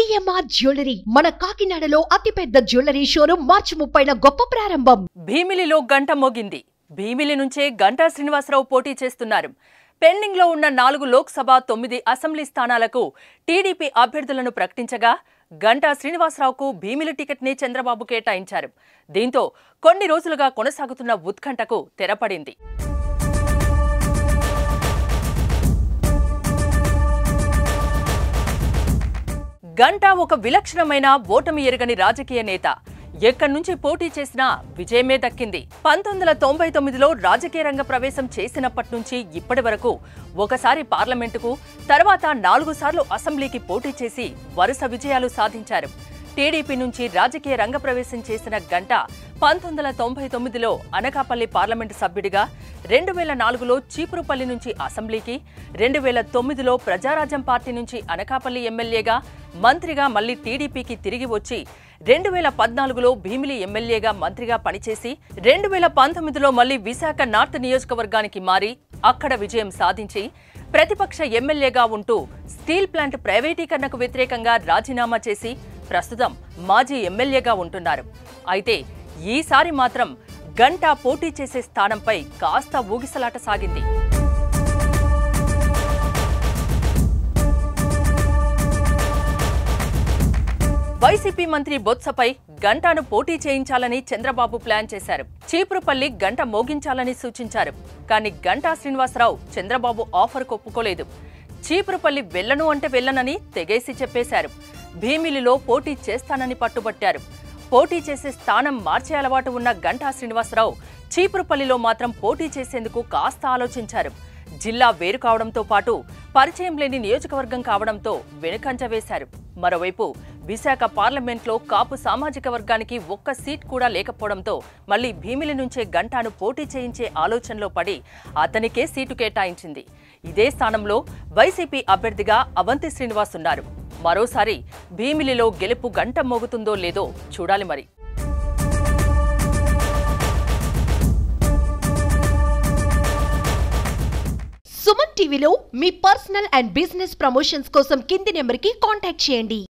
CMR jewellery మన కాకినాడలో అతిపెద్ద జ్యువెలరీ షోరూం మార్చి 30న గొప్ప ప్రారంభం. భీమిలిలో గంట మోగింది. భీమిలి నుంచే గంటా శ్రీనివాసరావు పోటీ చేస్తున్నారు. పెండింగ్ లో ఉన్న 4 లోక్సభ 9 అసెంబ్లీ స్థానాలకు టీడీపీ అభ్యర్థులను ప్రకటించగా గంటా శ్రీనివాసరావుకు భీమిలి టికెట్ ని చంద్రబాబు కేటాయించారు. దీంతో కొన్ని రోజులుగా కొనసాగుతున్న ఉత్కంఠకు తెరపడింది. గంటా ఒక విలక్షణమైన ఓటమి ఎరగని రాజకీయ నేత. ఎక్కడి నుంచి పోటీ చేసినా విజయమే దక్కింది. 1999లో రాజకీయ రంగ ప్రవేశం చేసినప్పటి నుంచి ఇప్పటి వరకు ఒకసారి పార్లమెంటుకు, తర్వాత 4 సార్లు అసెంబ్లీకి పోటీ చేసి వరుస విజయాలు సాధించారు. టీడీపీ నుంచి రాజకీయ రంగ ప్రవేశం చేసిన గంటా 1999లో అనకాపల్లి పార్లమెంటు సభ్యుడిగా, 2004లో చీపురుపల్లి నుంచి అసెంబ్లీకి, 2009లో ప్రజారాజ్యం పార్టీ నుంచి అనకాపల్లి ఎమ్మెల్యేగా, మంత్రిగా మళ్లీ టీడీపీకి తిరిగి వచ్చి 2014లో భీమిలి ఎమ్మెల్యేగా మంత్రిగా పనిచేసి 2019లో మళ్లీ విశాఖ నార్త్ నియోజకవర్గానికి మారి అక్కడ విజయం సాధించి ప్రతిపక్ష ఎమ్మెల్యేగా ఉంటూ స్టీల్ ప్లాంట్ ప్రైవేటీకరణకు వ్యతిరేకంగా రాజీనామా చేసి ప్రస్తుతం మాజీ ఎమ్మెల్యేగా ఉంటున్నారు. అయితే ఈసారి మాత్రం గంటా పోటీ చేసే స్థానంపై కాస్త ఊగిసలాట సాగింది. వైసీపీ మంత్రి బొత్సపై గంటాను పోటీ చేయించాలని చంద్రబాబు ప్లాన్ చేశారు. చీపురుపల్లి గంట మోగించాలని సూచించారు. కానీ గంటా శ్రీనివాసరావు చంద్రబాబు ఆఫర్ ఒప్పుకోలేదు. చీపురుపల్లి వెళ్లను అంటే వెళ్లనని తెగేసి చెప్పేశారు. భీమిలిలో పోటీ చేస్తానని పట్టుబట్టారు. పోటీ చేసే స్థానం మార్చే అలవాటు ఉన్న గంటా శ్రీనివాసరావు చీపురుపల్లిలో మాత్రం పోటీ చేసేందుకు కాస్త ఆలోచించారు. జిల్లా వేరు కావడంతో పాటు పరిచయం లేని నియోజకవర్గం కావడంతో వెనుకంజ వేశారు. మరోవైపు విశాఖ పార్లమెంట్లో కాపు సామాజిక వర్గానికి ఒక్క సీట్ కూడా లేకపోవడంతో మళ్లీ భీమిలి నుంచే గంటాను పోటీ చేయించే ఆలోచనలో పడి అతనికే సీటు కేటాయించింది. ఇదే స్థానంలో వైసీపీ అభ్యర్థిగా అవంతి శ్రీనివాస్ ఉన్నారు. మరోసారి భీమిలిలో గెలుపు గంట మోగుతుందో లేదో చూడాలి మరి. సుమన్ టీవీలో మీ పర్సనల్ అండ్ బిజినెస్ ప్రమోషన్స్ కోసం కింది నెంబర్కి కాంటాక్ట్ చేయండి.